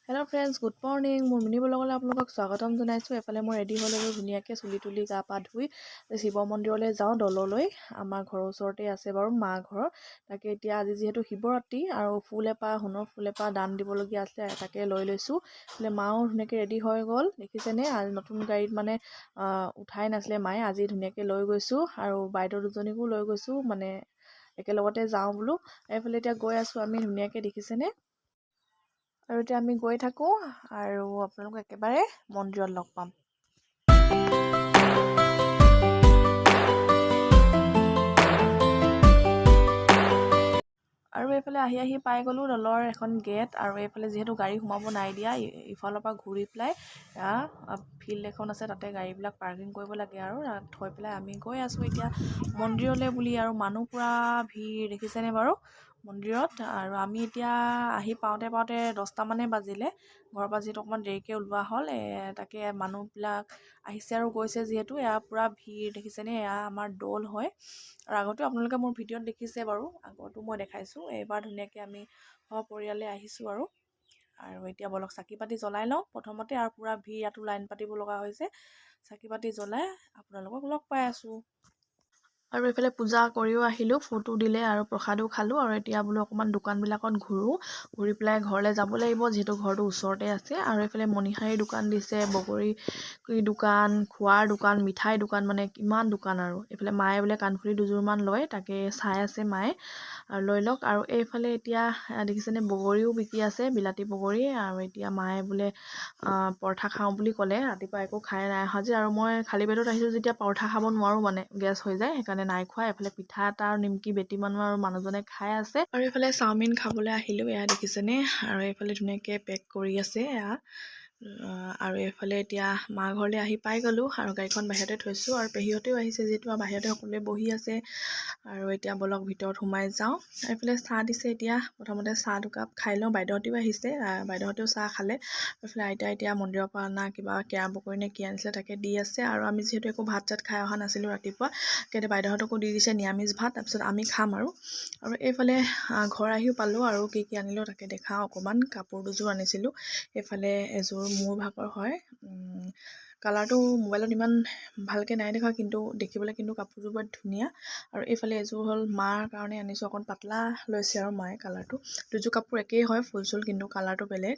Hello' friends, good morning. মোৰ mini ব্লগলৈ আপোনালোকক স্বাগতম জনাইছোঁ। এফালে মই ৰেডি হৈ ল'লোঁ ধুনীয়াকৈ চুলি তুলি গা পা ধুই শিৱ মন্দিৰলৈ যাওঁ দললৈ। আমাৰ ঘৰৰ ওচৰতে আছে বাৰু মা ঘৰ। তাকে এতিয়া আজি যিহেতু শিৱৰাত্ৰি আৰু ফুল এপাহ সোণৰ ফুল এপাহ দান দিবলগীয়া আছিলে, তাকে লৈ লৈছোঁ। বোলে মাও ধুনীয়াকৈ ৰেডি হৈ গ'ল, দেখিছেনে? আজি নতুন গাড়ীত মানে উঠাই নাছিলে মায়ে, আজি ধুনীয়াকৈ লৈ গৈছোঁ আৰু বাইদেউ দুজনীকো লৈ গৈছোঁ, মানে একেলগতে যাওঁ বোলো। এইফালে এতিয়া গৈ আছোঁ আমি ধুনীয়াকৈ, দেখিছেনে? আৰু এতিয়া আমি গৈ থাকোঁ আৰু আপোনালোকক একেবাৰে মন্দিৰত লগ পাম। আৰু এইফালে আহি পাই গ'লোঁ দলৰ এখন গেট, আৰু এইফালে যিহেতু গাড়ী সোমাব নাই দিয়া, ইফালৰ পৰা ঘূৰি পেলাই ফিল্ড এখন আছে, তাতে গাড়ীবিলাক পাৰ্কিং কৰিব লাগে আৰু থৈ পেলাই আমি গৈ আছোঁ এতিয়া মন্দিৰলৈ বুলি। আৰু মানুহ পূৰা ভিৰ, দেখিছেনে বাৰু মন্দিৰত? আৰু আমি এতিয়া আহি পাওঁতে 10টামানে বাজিলে। ঘৰৰ পৰা যিহেতু অকণমান দেৰিকৈ ওলোৱা হ'ল, তাকে মানুহবিলাক আহিছে আৰু গৈছে যিহেতু, এয়া পূৰা ভিৰ, দেখিছেনে? এয়া আমাৰ দৌল হয়। আৰু আগতেও আপোনালোকে মোৰ ভিডিঅ'ত দেখিছে বাৰু, আগতো মই দেখাইছোঁ। এইবাৰ ধুনীয়াকৈ আমি সপৰিয়ালে আহিছোঁ আৰু এতিয়া বলক চাকি পাতি জ্বলাই লওঁ প্ৰথমতে। আৰু পূৰা ভিৰ, ইয়াতো লাইন পাতিব লগা হৈছে। চাকি পাতি জ্বলাই আপোনালোকক লগ পাই আছোঁ। আৰু এইফালে পূজা কৰিও আহিলোঁ, ফটো দিলে আৰু প্ৰসাদো খালোঁ। আৰু এতিয়া বোলো অকণমান দোকানবিলাকত ঘূৰি পেলাই ঘৰলৈ যাব লাগিব, যিহেতু ঘৰটো ওচৰতে আছে। আৰু এইফালে মণিহাৰী দোকান দিছে, বগৰী দোকান, খোৱাৰ দোকান, মিঠাই দোকান, মানে কিমান দোকান। আৰু এইফালে মায়ে বোলে কাণফুলি দুযোৰমান লয়, তাকে চাই আছে মায়ে, আৰু লৈ লওক। আৰু এইফালে এতিয়া দেখিছেনে বগৰীও বিকি আছে, বিলাতী বগৰী। আৰু এতিয়া মায়ে বোলে পৰঠা খাওঁ বুলি ক'লে, ৰাতিপুৱা একো খাই নাই অহা যে, আৰু মই খালী পেটত আহিছোঁ যেতিয়া পৰঠা খাব নোৱাৰোঁ, মানে গেছ হৈ যায়, সেইকাৰণে নাই খোৱা। এইফালে পিঠা এটা আৰু নিমকি বেটি মানুহ আৰু মানুহজনে খাই আছে। আৰু এইফালে চাওমিন খাবলৈ আহিলোঁ, এয়া দেখিছেনে? আৰু এইফালে ধুনীয়াকৈ পেক কৰি আছে এয়া। আৰু এইফালে এতিয়া মা ঘৰলৈ আহি পাই গ'লোঁ, আৰু গাড়ীখন বাহিৰতে থৈছোঁ। আৰু পেহীহঁতেও আহিছে যিহেতু, বাহিৰতে সকলোৱে বহি আছে। আৰু এতিয়া বলক ভিতৰত সোমাই যাওঁ। এইফালে চাহ দিছে, এতিয়া প্ৰথমতে চাহ দুকাপ খাই লওঁ। বাইদেউহঁতেও আহিছে, বাইদেউহঁতেও চাহ খালে। এইফালে আইতাই এতিয়া মন্দিৰৰ পৰা অনা কিবা কেৰা পকৰি নে কি আনিছিলে, তাকে দি আছে। আৰু আমি যিহেতু একো ভাত চাত খাই অহা নাছিলোঁ ৰাতিপুৱা, তেতিয়া বাইদেউহঁতকো দি দিছে নিৰামিষ ভাত, তাৰপিছত আমি খাম আৰু এইফালে ঘৰ আহিও পালোঁ। আৰু কি আনিলোঁ তাকে দেখাওঁ অকণমান। কাপোৰ দুযোৰ আনিছিলোঁ, এইফালে এযোৰ মোৰ ভাগৰ হয়, কালাৰটো মোবাইলত ইমান ভালকৈ নাই দেখা, কিন্তু দেখিবলৈ কিন্তু কাপোৰযোৰ বৰ ধুনীয়া। আৰু এইফালে এযোৰ হ'ল মাৰ কাৰণে আনিছোঁ, অকণ পাতলা লৈছে আৰু মায়ে কালাৰটো। দুযোৰ কাপোৰ একেই হয়, ফুল চুল, কিন্তু কালাৰটো বেলেগ।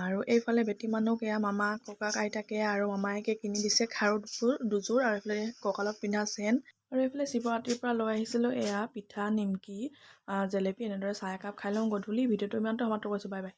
আৰু এইফালে বেটি মানুহক এয়া মামা ককাক আইতাকে আৰু মামায়েকে কিনি দিছে খাৰু দুযোৰ, আৰু এইফালে কঁকালত পিন্ধা চেন। আৰু এইফালে শিৱৰাত্ৰিৰ পৰা লৈ আহিছিলোঁ এয়া পিঠা, নিমকি, জেলেপি। এনেদৰে চাহ একাপ খাই লওঁ গধূলি। ভিডিঅ'টো ইমানতে সমাপ্ত কৰিছোঁ, বাই বাই।